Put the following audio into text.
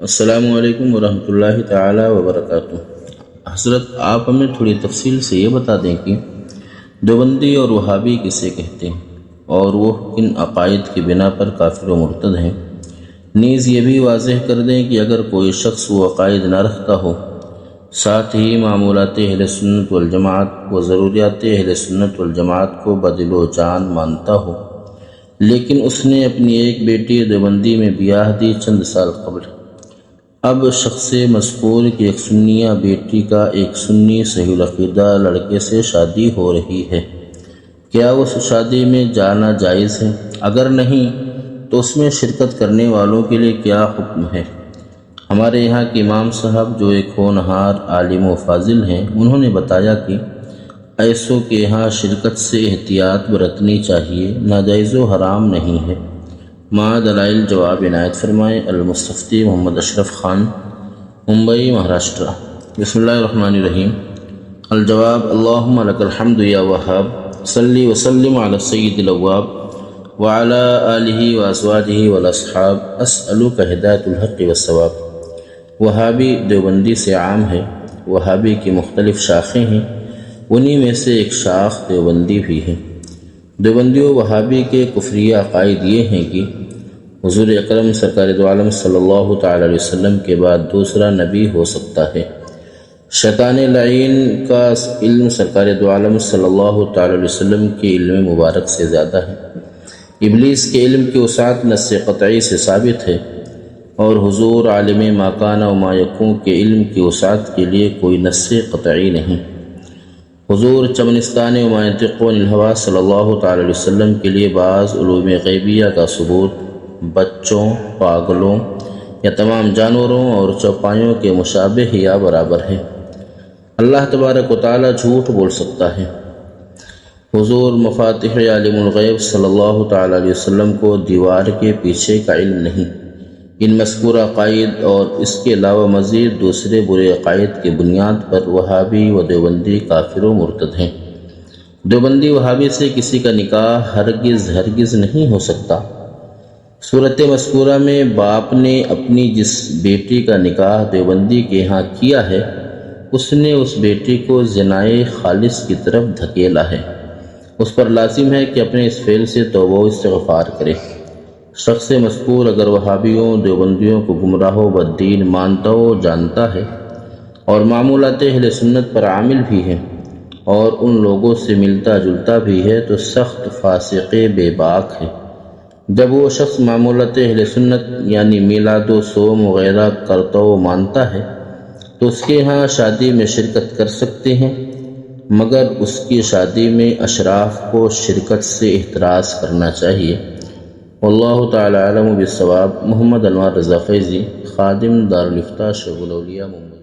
السلام علیکم ورحمۃ اللہ تعالی وبرکاتہ۔ حضرت آپ ہمیں تھوڑی تفصیل سے یہ بتا دیں کہ دیوبندی اور وہابی کسے کہتے ہیں اور وہ کن عقائد کی بنا پر کافر و مرتد ہیں۔ نیز یہ بھی واضح کر دیں کہ اگر کوئی شخص وہ عقائد نہ رکھتا ہو، ساتھ ہی معمولات اہل سنت والجماعت و ضروریات اہل سنت والجماعت کو بدل و جان مانتا ہو، لیکن اس نے اپنی ایک بیٹی دیوبندی میں بیاہ دی چند سال قبل، اب شخص مذکور کی ایک سنیہ بیٹی کا ایک سنی صحیح العقیدہ لڑکے سے شادی ہو رہی ہے، کیا اس شادی میں جانا جائز ہے؟ اگر نہیں تو اس میں شرکت کرنے والوں کے لیے کیا حکم ہے؟ ہمارے یہاں کے امام صاحب جو ایک ہونہار عالم و فاضل ہیں، انہوں نے بتایا کہ ایسوں کے یہاں شرکت سے احتیاط برتنی چاہیے، ناجائز و حرام نہیں ہے۔ مع دلائل جواب عنایت فرمائیں۔ المستفتی محمد اشرف خان، ممبئی، مہاراشٹر۔ بسم اللہ الرحمن الرحیم۔ الجواب: اللہم لک الحمد یا وہاب، صلی وسلم علی السید الاواب وعلی آلہ وازواجہ والاصحاب، اسألک ہدایت الحق والصواب۔ وہابی دیوبندی سے عام ہے۔ وہابی کی مختلف شاخیں ہیں، انہی میں سے ایک شاخ دیوبندی بھی ہے۔ دیوبندی و وہابی کے کفریہ عقائد یہ ہیں کہ حضور اکرم سرکار دو عالم صلی اللہ تعالی علیہ وسلم کے بعد دوسرا نبی ہو سکتا ہے۔ شیطان لعین کا علم سرکار دو عالم صلی اللہ تعالی علیہ وسلم کے علم مبارک سے زیادہ ہے۔ ابلیس کے علم کی وسعت نص قطعی سے ثابت ہے، اور حضور عالم ما کان و ما یکون کے علم کی وسعت کے لیے کوئی نص قطعی نہیں۔ حضور چمنستان و ما ینطق عن الہوی صلی اللہ تعالی علیہ وسلم کے لیے بعض علوم غیبیہ کا ثبوت بچوں، پاگلوں یا تمام جانوروں اور چوپایوں کے مشابہ یا برابر ہے۔ اللہ تبارک و تعالی جھوٹ بول سکتا ہے۔ حضور مفاتیح عالم الغیب صلی اللہ تعالی علیہ وسلم کو دیوار کے پیچھے کا علم نہیں۔ ان مذکور عقائد اور اس کے علاوہ مزید دوسرے برے عقائد کی بنیاد پر وہابی و دیوبندی کافر و مرتد ہیں۔ دیوبندی وہابی سے کسی کا نکاح ہرگز نہیں ہو سکتا۔ صورت مذکورہ میں باپ نے اپنی جس بیٹی کا نکاح دیوبندی کے ہاں کیا ہے، اس نے اس بیٹی کو زنائے خالص کی طرف دھکیلا ہے۔ اس پر لازم ہے کہ اپنے اس فعل سے توبہ و استغفار کرے۔ شخص مذکور اگر وہابیوں دیوبندیوں کو گمراہ و بددین مانتا و جانتا ہے اور معمولات اہل سنت پر عامل بھی ہے اور ان لوگوں سے ملتا جلتا بھی ہے تو سخت فاسق بے باک ہے۔ جب وہ شخص معمولات اہل سنت یعنی میلاد و صوم وغیرہ کرتا و مانتا ہے تو اس کے ہاں شادی میں شرکت کر سکتے ہیں، مگر اس کی شادی میں اشراف کو شرکت سے احتراز کرنا چاہیے۔ واللہ تعالی اعلم بالصواب۔ محمد انوار رضا فیضی، خادم دارالافتاء شعبہ الاولیاء، ممبئی۔